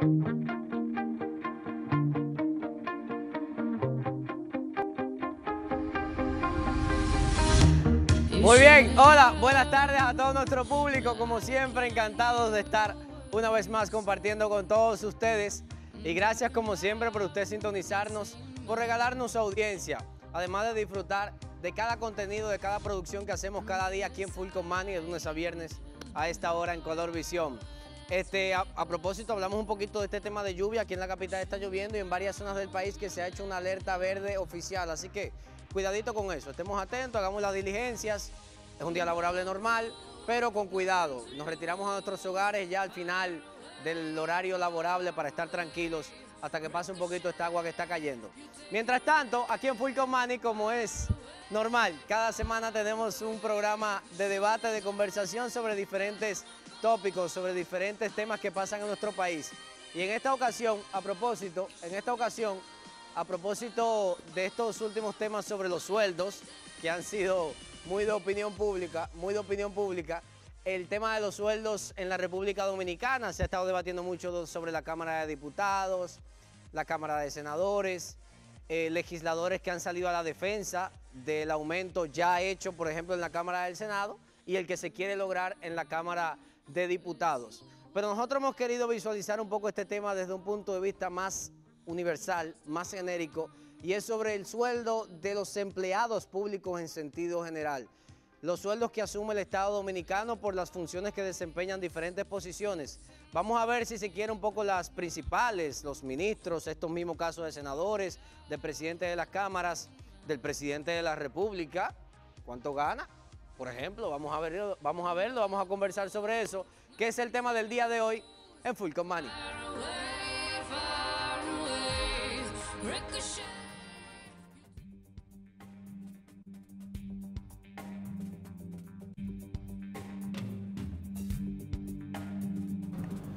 Muy bien, hola, buenas tardes a todo nuestro público, como siempre encantados de estar una vez más compartiendo con todos ustedes y gracias como siempre por usted sintonizarnos, por regalarnos su audiencia, además de disfrutar de cada contenido, de cada producción que hacemos cada día aquí en Full con Manny, de lunes a viernes a esta hora en Color Visión. A propósito, hablamos un poquito de este tema de lluvia, aquí en la capital está lloviendo y en varias zonas del país que se ha hecho una alerta verde oficial, así que cuidadito con eso, estemos atentos, hagamos las diligencias, es un día laborable normal, pero con cuidado. Nos retiramos a nuestros hogares ya al final del horario laborable para estar tranquilos hasta que pase un poquito esta agua que está cayendo. Mientras tanto, aquí en Full con Manny, como es normal, cada semana tenemos un programa de debate, de conversación sobre diferentes tópicos, sobre diferentes temas que pasan en nuestro país. Y en esta ocasión, a propósito de estos últimos temas sobre los sueldos, que han sido muy de opinión pública, el tema de los sueldos en la República Dominicana, se ha estado debatiendo mucho sobre la Cámara de Diputados, la Cámara de Senadores, legisladores que han salido a la defensa del aumento ya hecho, por ejemplo, en la Cámara del Senado y el que se quiere lograr en la Cámara de Diputados. Pero nosotros hemos querido visualizar un poco este tema desde un punto de vista más universal, más genérico, y es sobre el sueldo de los empleados públicos en sentido general. Los sueldos que asume el Estado Dominicano por las funciones que desempeñan diferentes posiciones. Vamos a ver si se quiere un poco las principales, los ministros, estos mismos casos de senadores, del presidente de las cámaras, del presidente de la República. ¿Cuánto gana? Por ejemplo, vamos a verlo, vamos a conversar sobre eso, que es el tema del día de hoy en Full con Manny.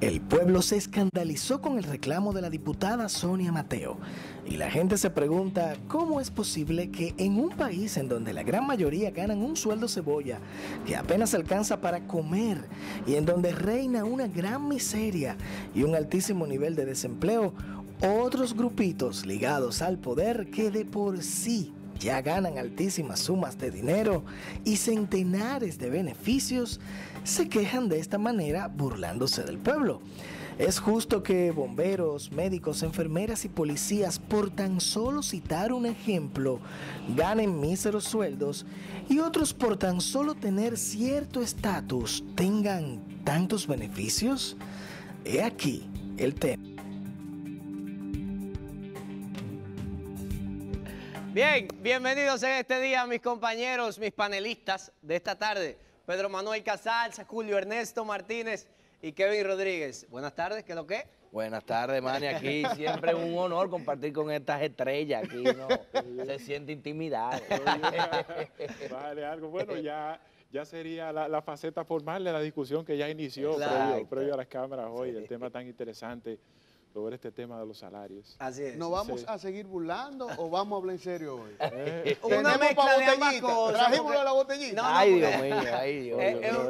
El pueblo se escandalizó con el reclamo de la diputada Sonia Mateo y la gente se pregunta cómo es posible que en un país en donde la gran mayoría ganan un sueldo cebolla que apenas alcanza para comer y en donde reina una gran miseria y un altísimo nivel de desempleo, otros grupitos ligados al poder que de por sí ya ganan altísimas sumas de dinero y centenares de beneficios, se quejan de esta manera burlándose del pueblo. Es justo que bomberos, médicos, enfermeras y policías, por tan solo citar un ejemplo, ganen míseros sueldos y otros por tan solo tener cierto estatus tengan tantos beneficios. He aquí el tema. Bien, bienvenidos en este día mis compañeros, mis panelistas de esta tarde. Pedro Manuel Casals, Julio Ernesto Martínez y Kevin Rodríguez. Buenas tardes, ¿qué es lo que? Buenas tardes, Manny. Aquí siempre es un honor compartir con estas estrellas. Aquí no se siente intimidad. Vale, algo bueno, ya sería la faceta formal de la discusión que ya inició previo a las cámaras hoy, el tema tan interesante sobre este tema de los salarios. Así es. ¿Nos vamos a seguir burlando o vamos a hablar en serio hoy? Una mezcla de ambas cosas. ¿Trajimos la botellita? No, Ay, Dios mío, ay, Dios.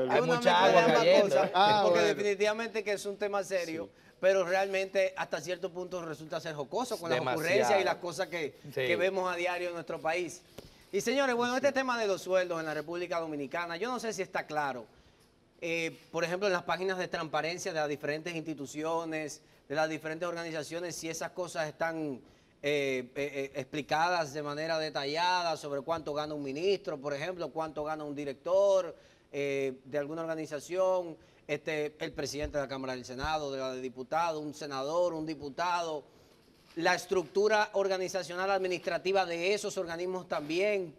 Hay mucha agua cayendo. Porque definitivamente que es un tema serio, pero realmente hasta cierto punto resulta ser jocoso con las ocurrencias y las cosas que vemos a diario en nuestro país. Y señores, bueno, este tema de los sueldos en la República Dominicana, yo no sé si está claro. Por ejemplo, en las páginas de transparencia de las diferentes instituciones, de las diferentes organizaciones, si esas cosas están explicadas de manera detallada sobre cuánto gana un ministro, por ejemplo, cuánto gana un director de alguna organización, el presidente de la Cámara del Senado, de la de Diputados, un senador, un diputado, la estructura organizacional administrativa de esos organismos también.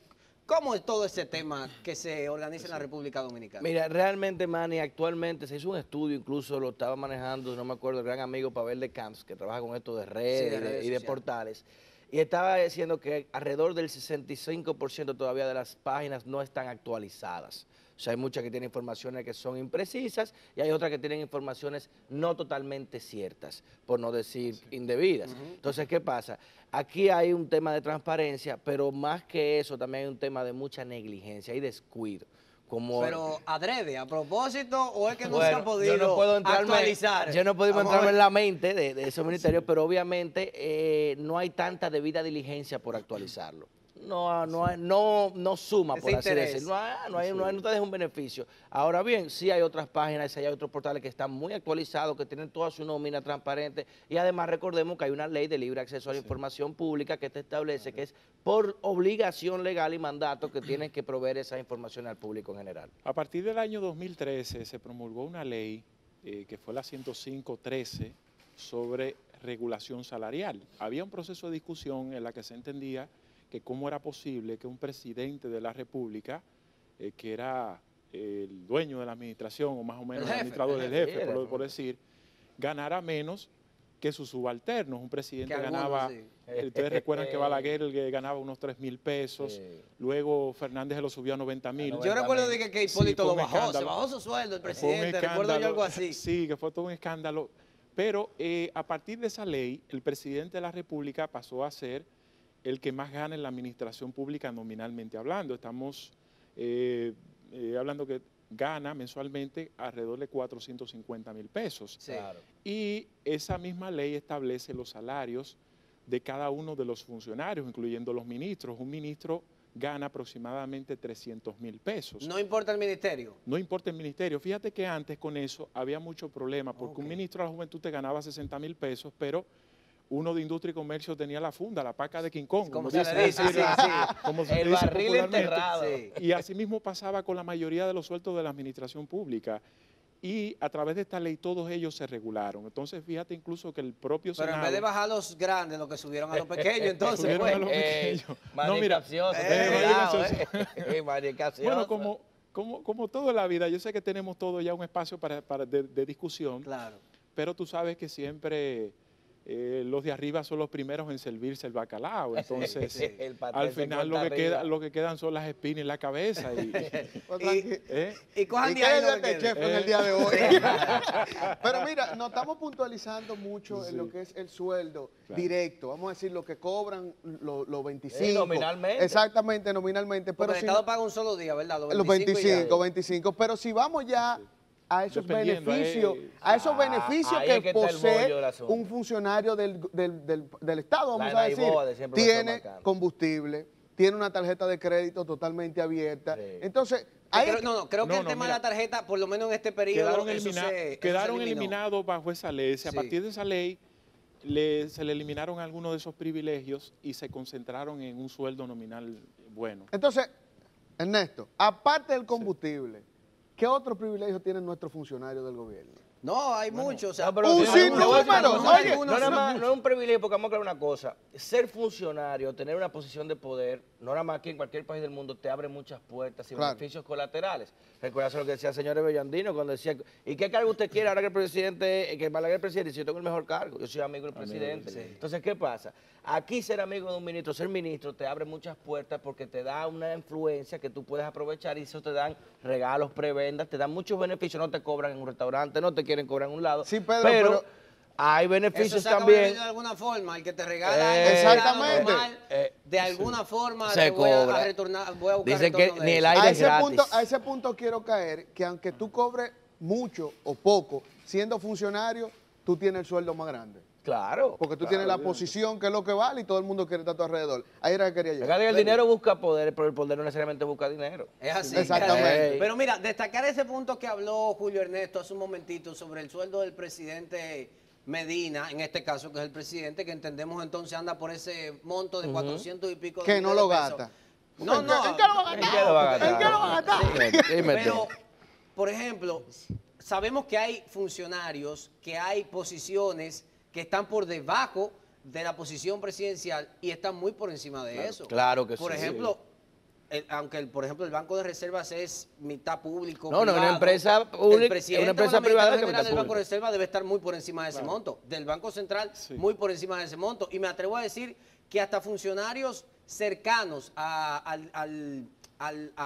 ¿Cómo es todo ese tema que se organiza en la República Dominicana? Mira, realmente, Manny, actualmente se hizo un estudio, incluso lo estaba manejando, no me acuerdo, el gran amigo Pavel de Camps, que trabaja con esto de redes y de portales, y estaba diciendo que alrededor del 65% todavía de las páginas no están actualizadas. O sea, hay muchas que tienen informaciones que son imprecisas y hay otras que tienen informaciones no totalmente ciertas, por no decir indebidas. Entonces, ¿qué pasa? Aquí hay un tema de transparencia, pero más que eso también hay un tema de mucha negligencia y descuido. como... Pero adrede, a propósito, o es que no se Bueno, ha podido yo no puedo actualizar. Yo no puedo Vamos a entrarme ver. en la mente de esos ministerios, pero obviamente no hay tanta debida diligencia por actualizarlo. No suma, Ese por así interés. decirlo. No te deja un beneficio. Ahora bien, sí hay otras páginas, sí hay otros portales que están muy actualizados, que tienen toda su nómina transparente, y además recordemos que hay una ley de libre acceso a la información pública que te establece que es por obligación legal y mandato que tienen que proveer esa información al público en general. A partir del año 2013 se promulgó una ley que fue la 105.13 sobre regulación salarial. Había un proceso de discusión en la que se entendía que cómo era posible que un presidente de la República, que era el dueño de la administración, o más o menos el administrador, el jefe, por decir, ganara menos que sus subalternos. Un presidente ganaba, ustedes recuerdan que Balaguer ganaba unos 3.000 pesos, luego Fernández se lo subió a 90.000. Yo recuerdo que Hipólito lo bajó, se bajó su sueldo el presidente, recuerdo yo algo así. Sí, que fue todo un escándalo. Pero a partir de esa ley, el presidente de la República pasó a ser el que más gana en la administración pública nominalmente hablando. Estamos hablando que gana mensualmente alrededor de 450.000 pesos. Sí. Claro. Y esa misma ley establece los salarios de cada uno de los funcionarios, incluyendo los ministros. Un ministro gana aproximadamente 300.000 pesos. No importa el ministerio. No importa el ministerio. Fíjate que antes con eso había mucho problema, porque un ministro de la Juventud te ganaba 60.000 pesos, pero uno de Industria y Comercio tenía la funda, la paca de King Kong. Como se le dice, sí. Como se El le dice barril popularmente. enterrado. Sí. Y así mismo pasaba con la mayoría de los sueldos de la administración pública. Y a través de esta ley todos ellos se regularon. Entonces fíjate incluso que el propio Pero Senado... en vez de bajar a los grandes, lo que subieron a los pequeños, entonces. Subieron a los pequeños. No, mira, bueno, como todo en la vida, yo sé que tenemos todo ya un espacio de discusión, Claro. pero tú sabes que siempre los de arriba son los primeros en servirse el bacalao. Entonces, al final lo que quedan son las espinas en la cabeza. Y cojan ¿Y de qué ahí es lo de que este chef quieren. en el día de hoy? Pero mira, nos estamos puntualizando mucho en lo que es el sueldo directo. Vamos a decir lo que cobran los 25. Nominalmente. Exactamente, nominalmente. Porque Pero el Estado paga un solo día, ¿verdad? los 25. Pero si vamos ya a esos Dependiendo, beneficios, a esos beneficios ahí es que que está el posee bollo del asunto. un funcionario del Estado, vamos La a decir, Naiboa de siempre lo tiene está marcando. combustible, tiene una tarjeta de crédito totalmente abierta. Sí. Entonces, Creo que el tema de mira, la tarjeta, por lo menos en este periodo, quedaron eliminados bajo esa ley. A Sí. partir de esa ley se le eliminaron algunos de esos privilegios y se concentraron en un sueldo nominal bueno. Entonces, Ernesto, aparte del combustible, ¿qué otros privilegios tienen nuestros funcionarios del gobierno? No, hay muchos. O sea, Un sinnúmero, oye. No es un privilegio, porque vamos a aclarar una cosa. Ser funcionario, tener una posición de poder, no nada más aquí en cualquier país del mundo, te abre muchas puertas y Claro. beneficios colaterales. Recuerda lo que decía el señor Bellandino cuando decía, ¿y qué cargo usted quiere ahora que el presidente, que Balaguer es presidente? Si yo tengo el mejor cargo, yo soy amigo del presidente. sí. Entonces, ¿qué pasa? Aquí ser amigo de un ministro, ser ministro, te abre muchas puertas porque te da una influencia que tú puedes aprovechar y eso te dan regalos, prebendas, te dan muchos beneficios, no te cobran en un restaurante, no te quieren cobrar en un lado. Sí, Pedro, pero hay eso beneficios se acaba también. de alguna forma. El que te regala Exactamente. de alguna forma Se le voy a cobra. retornar, voy a buscar Dicen que retorno de ni el eso. aire es gratis. A ese punto quiero caer, que aunque tú cobres mucho o poco, siendo funcionario, tú tienes el sueldo más grande. Claro. Porque tú tienes la posición que es lo que vale y todo el mundo quiere estar a tu alrededor. Ahí era que quería llegar. Acá el dinero busca poder, pero el poder no necesariamente busca dinero. Es así. Exactamente. Pero mira, destacar ese punto que habló Julio Ernesto hace un momentito sobre el sueldo del presidente Medina, en este caso que es el presidente, que entendemos entonces anda por ese monto de 400 y pico de Que no millones lo de pesos. gasta. No, no. ¿En qué lo va a ¿En qué lo va a gastar? ¿En qué lo va a gastar? Dime tú. Pero, por ejemplo, sabemos que hay funcionarios, que hay posiciones que están por debajo de la posición presidencial y están muy por encima de eso. Claro que Por sí. ejemplo, por ejemplo, el Banco de Reservas es mitad público. No, no, privado. una empresa pública, El presidente una empresa o la privada directora que general mitad del Banco de pública. Reserva debe estar muy por encima de ese monto. Del Banco Central, muy por encima de ese monto. Y me atrevo a decir que hasta funcionarios cercanos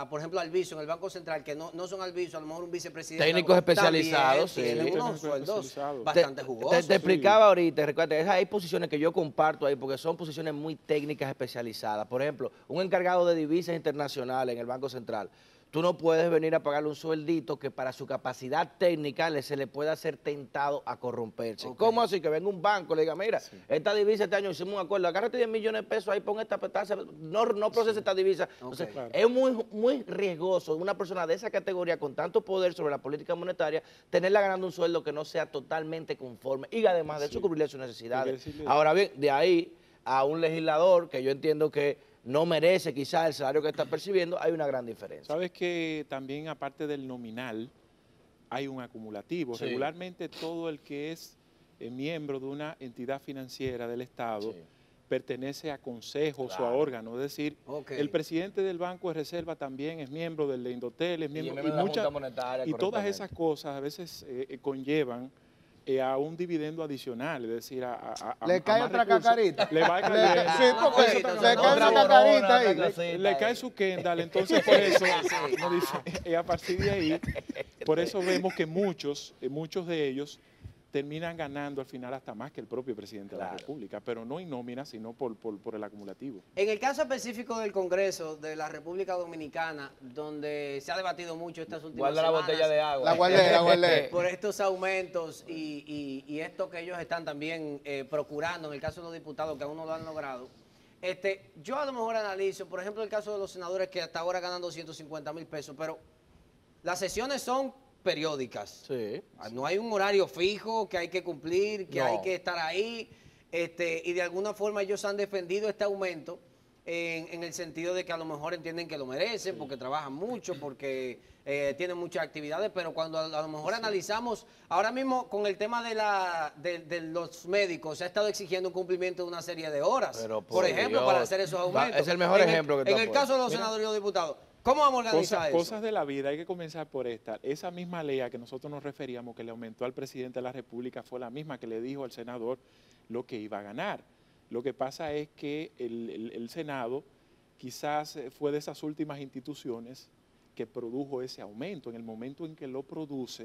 por ejemplo, al viso en el Banco Central, que no son al viso, a lo mejor un vicepresidente. Técnicos especializados, también tienen sí. unos sueldos Especializados. bastante jugosos. Te explicaba ahorita, recuerda, hay posiciones que yo comparto ahí porque son posiciones muy técnicas especializadas. Por ejemplo, un encargado de divisas internacionales en el Banco Central. tú no puedes venir a pagarle un sueldito que para su capacidad técnica se le pueda ser tentado a corromperse. Okay. ¿Cómo así? Que venga un banco y le diga, mira, esta divisa este año hicimos un acuerdo, agárrate 10 millones de pesos ahí, pon esta tasa, no procese esta divisa. Entonces, es muy riesgoso una persona de esa categoría con tanto poder sobre la política monetaria, tenerla ganando un sueldo que no sea totalmente conforme y además de eso cubrirle sus necesidades. Ahora bien, de ahí a un legislador que yo entiendo que no merece quizás el salario que está percibiendo, hay una gran diferencia. Sabes que también aparte del nominal hay un acumulativo. Sí. Regularmente todo el que es miembro de una entidad financiera del Estado pertenece a consejos o a órganos. Es decir, el presidente del Banco de Reserva también es miembro del de Indotel, es miembro de la Junta Monetaria. Y todas esas cosas a veces conllevan a un dividendo adicional, es decir, le cae otra cacarita. Le va a caer. Sí, porque le cae una cacarita ahí. Le cae su Kendall, entonces por eso, a partir de ahí, por eso vemos que muchos de ellos terminan ganando al final hasta más que el propio presidente de la República, pero no en nómina, sino por el acumulativo. En el caso específico del Congreso de la República Dominicana, donde se ha debatido mucho estas últimas semanas. Guarda la botella de agua. La guardé. Por estos aumentos y esto que ellos están también procurando, en el caso de los diputados que aún no lo han logrado. Yo a lo mejor analizo, por ejemplo, el caso de los senadores que hasta ahora ganan 250,000 pesos, pero las sesiones son periódicas. Sí. No hay un horario fijo que hay que cumplir, que hay que estar ahí, y de alguna forma ellos han defendido este aumento en el sentido de que a lo mejor entienden que lo merecen, porque trabajan mucho, porque tienen muchas actividades, pero cuando a lo mejor analizamos, ahora mismo con el tema de los médicos, se ha estado exigiendo un cumplimiento de una serie de horas, por ejemplo, para hacer esos aumentos. Es el mejor ejemplo que en el caso de los senadores y los diputados, ¿cómo vamos a organizar eso? Cosas de la vida, hay que comenzar por esta. Esa misma ley a que nosotros nos referíamos, que le aumentó al presidente de la República, fue la misma que le dijo al senador lo que iba a ganar. Lo que pasa es que el Senado quizás fue de esas últimas instituciones que produjo ese aumento. En el momento en que lo produce,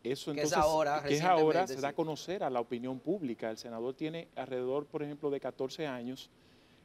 eso entonces, que es ahora se da a conocer a la opinión pública. El senador tiene alrededor, por ejemplo, de 14 años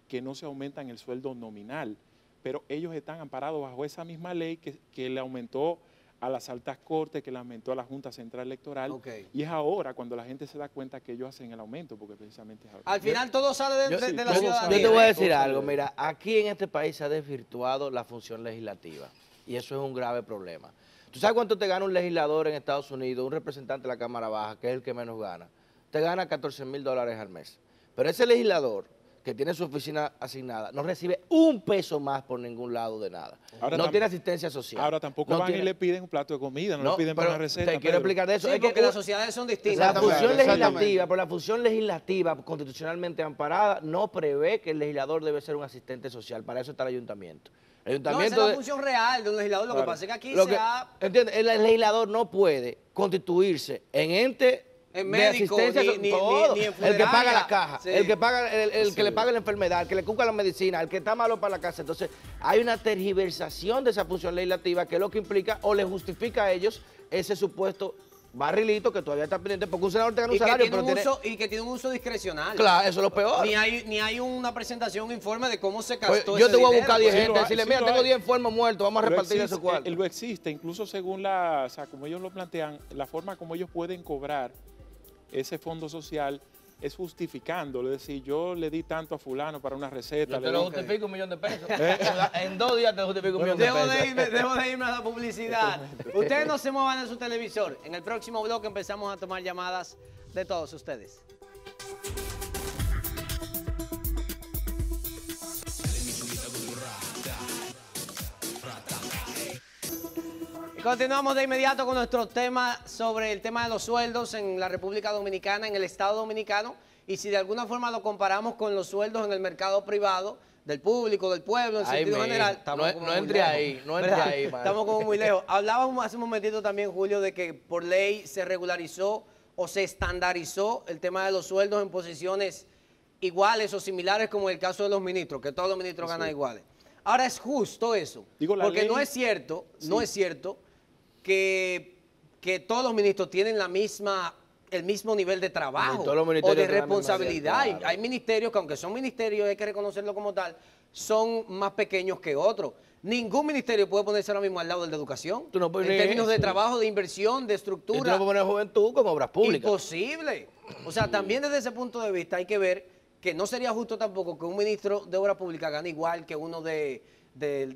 que no se aumentan el sueldo nominal, pero ellos están amparados bajo esa misma ley que le aumentó a las altas cortes, que le aumentó a la Junta Central Electoral, y es ahora cuando la gente se da cuenta que ellos hacen el aumento, porque precisamente es ahora. Al final todo sale de la ciudadanía. Yo te voy a decir algo, mira, aquí en este país se ha desvirtuado la función legislativa, y eso es un grave problema. ¿Tú sabes cuánto te gana un legislador en Estados Unidos, un representante de la Cámara Baja, que es el que menos gana? Te gana $14,000 al mes. Pero ese legislador que tiene su oficina asignada, no recibe un peso más por ningún lado de nada. Ahora no tiene asistencia social. Ahora tampoco van y le piden un plato de comida, no le piden para una receta. Te quiero explicar de eso. Sí, es porque las sociedades son distintas. La función legislativa, por la función legislativa constitucionalmente amparada, no prevé que el legislador debe ser un asistente social. Para eso está el ayuntamiento. No, esa es la función real de un legislador. Lo que pasa es que aquí ¿entiendes? El legislador no puede constituirse en ente médico, ni el que paga la caja, el que paga que le paga la enfermedad, el que le cuca la medicina, el que está malo para la casa. Entonces, hay una tergiversación de esa función legislativa que es lo que implica o le justifica a ellos ese supuesto barrilito que todavía está pendiente, porque un senador te gana un salario, y que tiene un uso discrecional. Claro, eso es lo peor. Ni hay una presentación, un informe de cómo se gastó pues yo te voy a buscar 10 gente, decirle, mira, tengo 10 enfermos muertos, vamos a repartir esos cuartos. Lo existe, incluso según como ellos lo plantean, la forma como ellos pueden cobrar ese fondo social es justificándolo, es decir, yo le di tanto a fulano para una receta. Yo te lo justifico $1 millón de pesos. En 2 días te justifico $1 millón de pesos. Debo de irme a la publicidad. Ustedes no se muevan de su televisor. En el próximo bloque empezamos a tomar llamadas de todos ustedes. Y continuamos de inmediato con nuestro tema sobre el tema de los sueldos en la República Dominicana, en el Estado Dominicano, y si de alguna forma lo comparamos con los sueldos en el mercado privado, del público, del pueblo, en sentido general. No entre ahí, no entre ahí. Estamos como muy lejos. Hablábamos hace un momentito también, Julio, de que por ley se regularizó o se estandarizó el tema de los sueldos en posiciones iguales o similares, como en el caso de los ministros, que todos los ministros ganan iguales. Ahora, ¿es justo eso? Porque no es cierto, no es cierto que todos los ministros tienen la misma el mismo nivel de trabajo todos los o de ministerios responsabilidad. claro. Hay ministerios que, aunque son ministerios, hay que reconocerlo como tal, son más pequeños que otros. Ningún ministerio puede ponerse ahora mismo al lado del de educación. Tú no puedes en ni términos de eso. trabajo, de inversión, de Y tú estructura. no puedes poner juventud como obras públicas. Imposible. O sea, también desde ese punto de vista hay que ver que no sería justo tampoco que un ministro de Obras Públicas gane igual que uno de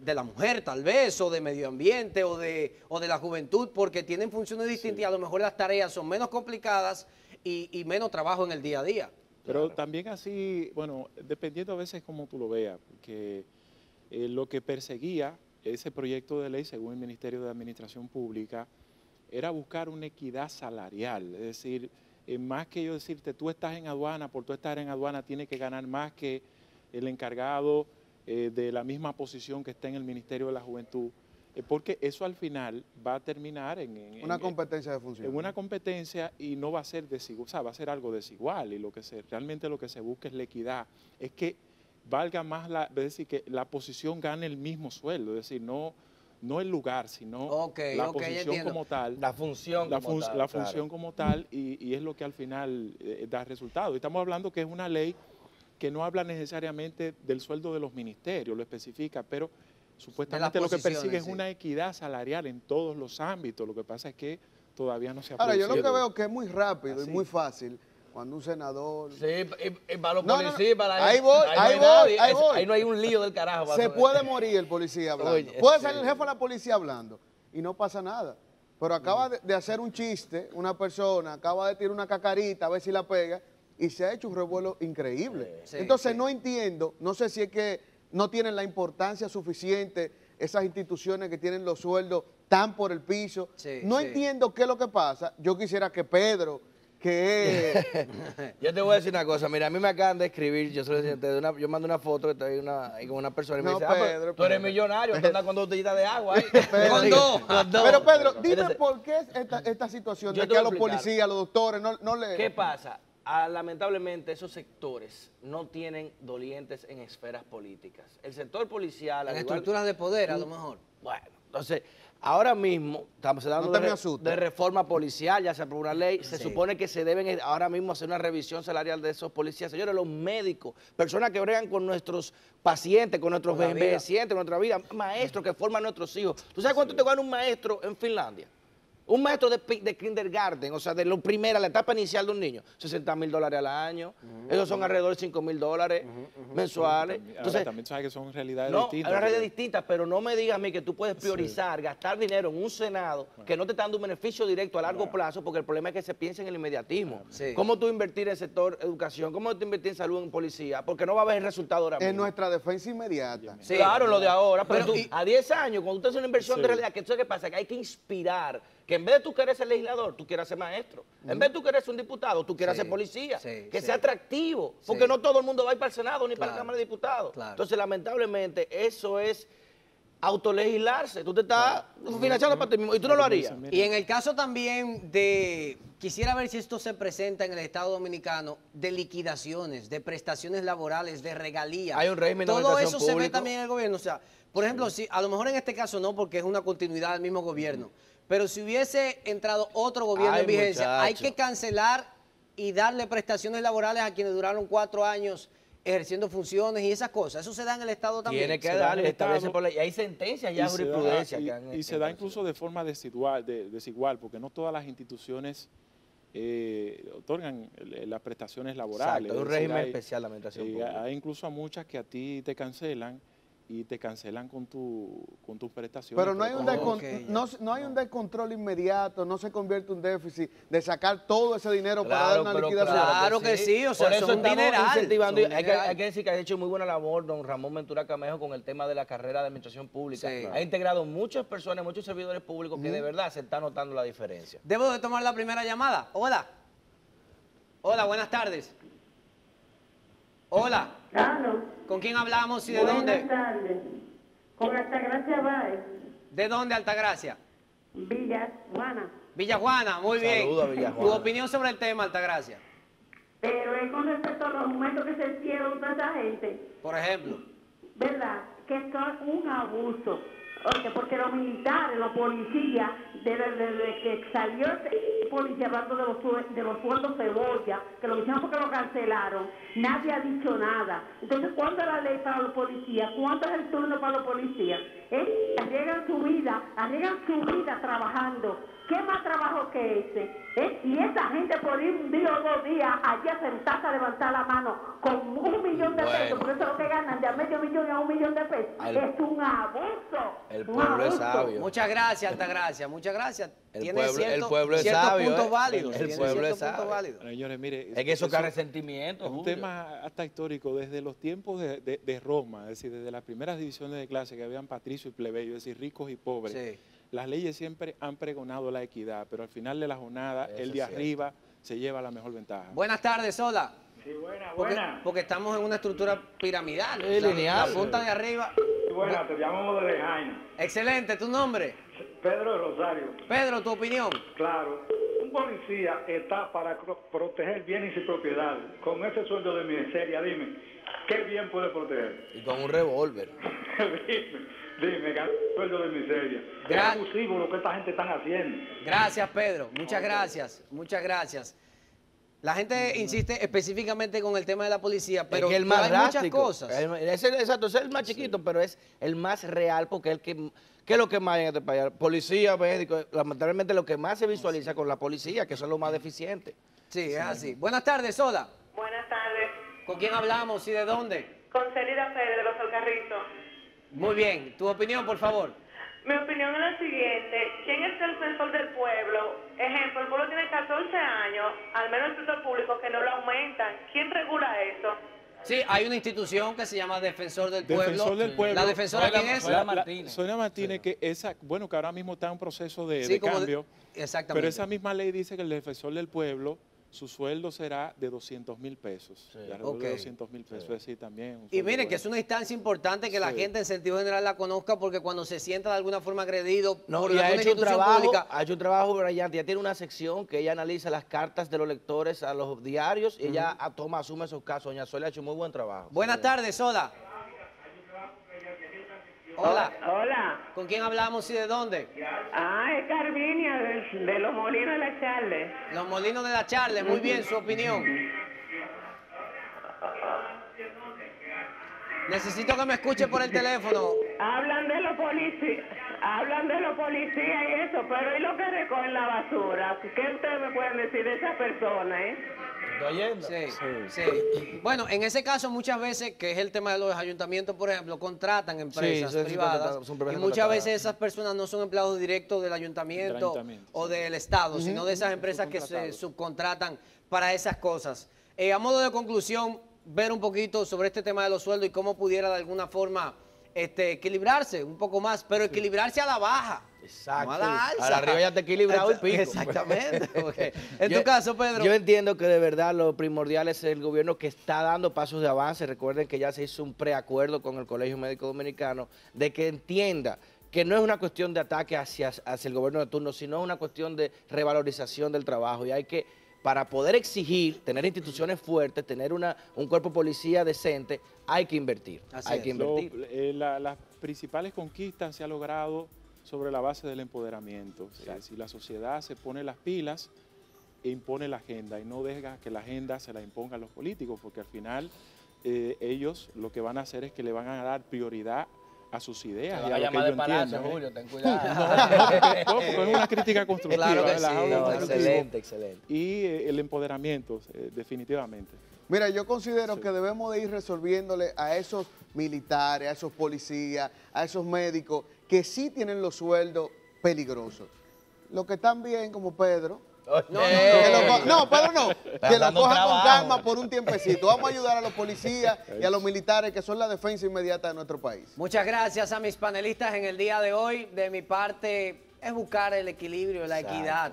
la mujer, tal vez, o de medio ambiente, o de la juventud, porque tienen funciones distintas y a lo mejor las tareas son menos complicadas y menos trabajo en el día a día. Pero también así, bueno, dependiendo a veces cómo tú lo veas, porque lo que perseguía ese proyecto de ley, según el Ministerio de Administración Pública, era buscar una equidad salarial, es decir, más que yo decirte, tú estás en aduana, por tú estar en aduana tienes que ganar más que el encargado de la misma posición que está en el Ministerio de la Juventud, porque eso al final va a terminar en una competencia de función. En una competencia y no va a ser desigual, o sea, va a ser algo desigual y realmente lo que se busca es la equidad, es que valga más es decir, que la posición gane el mismo sueldo, es decir, no el lugar, sino la posición como tal. La función como tal. La función como tal y es lo que al final da resultado. Y estamos hablando que es una ley que no habla necesariamente del sueldo de los ministerios, lo especifica, pero supuestamente lo que persigue es una equidad salarial en todos los ámbitos. Lo que pasa es que todavía no se ha producido. Ahora, yo lo que veo que es muy rápido y muy fácil cuando un senador... Sí, y para los policías, para la ahí voy. Ahí no hay un lío del carajo. Se puede morir el policía hablando. Oye, puede salir el jefe de la policía hablando y no pasa nada. Pero acaba de hacer un chiste, una persona, acaba de tirar una cacarita a ver si la pega y se ha hecho un revuelo increíble. Entonces no entiendo, no sé si es que no tienen la importancia suficiente esas instituciones que tienen los sueldos tan por el piso. No entiendo qué es lo que pasa. Yo quisiera que Pedro... Yo te voy a decir una cosa, mira, a mí me acaban de escribir, yo mando una foto que estoy con una persona y me dice, Pedro, tú eres millonario, tú andas con 2 botellitas de agua ahí. Pero Pedro, dime por qué esta situación de que a los policías, a los doctores, no le... ¿Qué pasa? Lamentablemente esos sectores no tienen dolientes en esferas políticas. El sector policial... En estructuras de poder, a lo mejor. Bueno, entonces... Ahora mismo estamos hablando de reforma policial, ya se aprobó una ley, se supone que se deben ahora mismo hacer una revisión salarial de esos policías. Señores, los médicos, personas que bregan con nuestros pacientes, con nuestros envejecientes, con nuestra vida, maestros que forman nuestros hijos. ¿Tú sabes cuánto te gana un maestro en Finlandia? Un maestro de kindergarten, o sea, de la etapa inicial de un niño, $60,000 al año, esos son alrededor de $5,000 mensuales. Entonces, también sabes que son realidades distintas. No, realidades distintas, pero no me digas a mí que tú puedes priorizar, gastar dinero en un Senado que no te está dando un beneficio directo a largo plazo, porque el problema es que se piensa en el inmediatismo. ¿Cómo tú invertir en el sector educación? ¿Cómo tú invertir en salud, en policía? Porque no va a haber el resultado ahora mismo. En nuestra defensa inmediata. Claro, lo de ahora, pero tú, a 10 años, cuando usted hace una inversión de realidad, ¿qué pasa? Que hay que inspirar. Que en vez de tú querer ser legislador, tú quieras ser maestro. En vez de tú querer ser un diputado, tú quieras ser policía. Que sea atractivo. Porque no todo el mundo va a ir para el Senado ni para la Cámara de Diputados. Entonces, lamentablemente, eso es autolegislarse. Tú te estás financiando para ti mismo y tú no lo harías. Y en el caso también de... Quisiera ver si esto se presenta en el Estado Dominicano, de liquidaciones, de prestaciones laborales, de regalías. Hay un régimen de todo administración eso se ve público. también en el gobierno. O sea, por ejemplo, si, a lo mejor en este caso no, porque es una continuidad del mismo gobierno. Pero si hubiese entrado otro gobierno en vigencia, hay que cancelar y darle prestaciones laborales a quienes duraron 4 años ejerciendo funciones y esas cosas. Eso se da en el Estado también. Tiene que darle, establece por ley. Y hay sentencias ya, jurisprudencia. Y se da incluso de forma desigual, porque no todas las instituciones otorgan las prestaciones laborales. Exacto, hay un régimen especial de administración pública. Hay incluso a muchas que a ti te cancelan y te cancelan con tus prestaciones. Pero no hay un descontrol inmediato, no se convierte un déficit de sacar todo ese dinero para dar una liquidación. Claro que sí, o sea, por eso son dineral. Hay que decir que ha hecho muy buena labor don Ramón Ventura Camejo con el tema de la carrera de administración pública. Ha integrado muchas personas, muchos servidores públicos que de verdad se está notando la diferencia. ¿Debo de tomar la primera llamada? Hola. Hola, buenas tardes. Hola. Claro. ¿Con quién hablamos y de dónde? Buenas tardes. Con Altagracia Báez. ¿De dónde, Altagracia? Villa Juana. Villa Juana, muy bien. Saludos a Villa Juana. Tu opinión sobre el tema, Altagracia. Pero es con respecto a los momentos que se hicieron toda esa gente, Por ejemplo. ¿verdad? Que esto es un abuso. Oye, porque los militares, los policías, desde que salió el policía hablando de los sueldos cebolla, que lo hicieron porque lo cancelaron, nadie ha dicho nada. Entonces, ¿cuándo es la ley para los policías? ¿Cuándo es el turno para los policías? Arriesgan su vida trabajando. ¿Qué más trabajo que ese? Y esa gente por ir un día o 2 días allá sentarse a levantar la mano con $1 millón de pesos, porque eso es lo que ganan de a medio millón a $1 millón de pesos. Es un abuso. El pueblo es sabio. Muchas gracias, Altagracia, muchas gracias. El pueblo es sabio. Puntos válidos. El pueblo es sabio. Señores, mire, es que eso cae resentimiento. Es un tema hasta histórico desde los tiempos de Roma, es decir, desde las primeras divisiones de clase que habían patricio y plebeyo, es decir, ricos y pobres. Sí. Las leyes siempre han pregonado la equidad, pero al final de la jornada, el de arriba se lleva la mejor ventaja. Buenas tardes, Sola. Sí, buena. Porque estamos en una estructura piramidal. Lineal. La punta de arriba. Sí, buena, te llamamos de Jaina. Excelente, ¿tu nombre? Pedro de Rosario. Pedro, ¿tu opinión? Claro. Un policía está para proteger bienes y propiedades. Con ese sueldo de miseria, dime, ¿qué bien puede proteger? Y con un revólver. Dime, sueldo de miseria. Es abusivo lo que esta gente está haciendo. Gracias, Pedro. Muchas gracias. Muchas gracias. La gente insiste específicamente con el tema de la policía, pero es que el más hay muchas cosas. Exacto, es el más chiquito, pero es el más real porque es el que... ¿Qué es lo que más hay en este país? Policía, médico, lamentablemente lo que más se visualiza con la policía, que son los más deficientes. Sí, es así. Buenas tardes, Sola. Buenas tardes. ¿Con quién hablamos y de dónde? Con Celida Pérez, de Los Alcarrizos. Muy bien. ¿Tu opinión, por favor? Mi opinión es la siguiente. ¿Quién es el defensor del pueblo? Ejemplo, el pueblo tiene 14 años, al menos el sector público, que no lo aumentan. ¿Quién regula eso? Sí, hay una institución que se llama Defensor del Pueblo. Defensor del Pueblo. ¿La defensora quién es? Sonia Martínez, que que ahora mismo está en un proceso de cambio. Exactamente. Pero esa misma ley dice que el defensor del pueblo, su sueldo será de 200.000 pesos. Sí. De alrededor de 200.000 pesos, es decir, también. Y miren que es una instancia importante que la gente en sentido general la conozca, porque cuando se sienta de alguna forma agredido por ha hecho pública. Ha hecho un trabajo brillante. Ya tiene una sección que ella analiza las cartas de los lectores a los diarios y ella asume esos casos. Doña Sola ha hecho muy buen trabajo. Buenas tardes, Sola. Hola. Hola. ¿Con quién hablamos y de dónde? Es Carvinia, de Los Molinos de la Charle. Los Molinos de la Charle, muy bien, su opinión. Necesito que me escuche por el teléfono. Hablan de los policías y eso, pero ¿y lo que recogen la basura? ¿Qué ustedes me pueden decir de esas personas, Sí. Bueno, en ese caso muchas veces, que es el tema de los ayuntamientos, por ejemplo, contratan empresas privadas y muchas veces esas personas no son empleados directos del ayuntamiento o del Estado, sino de esas empresas que se subcontratan para esas cosas. A modo de conclusión, ver un poquito sobre este tema de los sueldos y cómo pudiera de alguna forma equilibrarse un poco más, pero equilibrarse a la baja. Exacto. No a la alza. A la arriba ya te equilibrado y pico. Exactamente. Okay. En tu caso, Pedro. Yo entiendo que de verdad lo primordial es el gobierno que está dando pasos de avance. Recuerden que ya se hizo un preacuerdo con el Colegio Médico Dominicano de que entienda que no es una cuestión de ataque hacia el gobierno de turno, sino una cuestión de revalorización del trabajo. Y hay que, para poder exigir, tener instituciones fuertes, tener un cuerpo de policía decente, hay que invertir. Las principales conquistas se han logrado sobre la base del empoderamiento. Si la sociedad se pone las pilas e impone la agenda y no deja que la agenda se la impongan los políticos, porque al final ellos lo que van a hacer es que le van a dar prioridad a sus ideas y a lo que ellos entiendan. Julio, ten cuidado. Porque es una crítica constructiva. Claro que sí. Excelente. Y el empoderamiento, definitivamente. Mira, yo considero que debemos de ir resolviéndole a esos militares, a esos policías, a esos médicos que sí tienen los sueldos peligrosos. Los que están bien, como Pedro. Pedro no. Que lo cojan con calma por un tiempecito. Vamos a ayudar a los policías y a los militares, que son la defensa inmediata de nuestro país. Muchas gracias a mis panelistas en el día de hoy. De mi parte, es buscar el equilibrio, la equidad.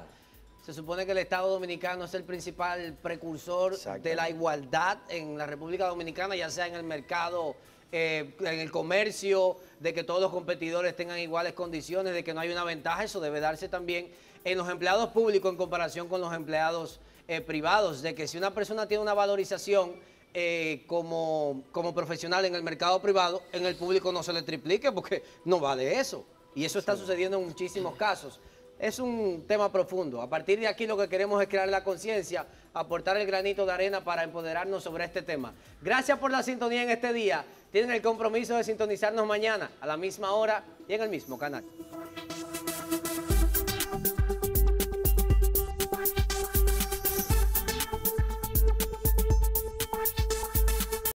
Se supone que el Estado Dominicano es el principal precursor de la igualdad en la República Dominicana, ya sea en el mercado, en el comercio, de que todos los competidores tengan iguales condiciones, de que no hay una ventaja. Eso debe darse también en los empleados públicos en comparación con los empleados privados, de que si una persona tiene una valorización como profesional en el mercado privado, en el público no se le triplique, porque no vale eso. Y eso está sucediendo en muchísimos casos. Es un tema profundo. A partir de aquí lo que queremos es crear la conciencia, aportar el granito de arena para empoderarnos sobre este tema. Gracias por la sintonía en este día. Tienen el compromiso de sintonizarnos mañana a la misma hora y en el mismo canal.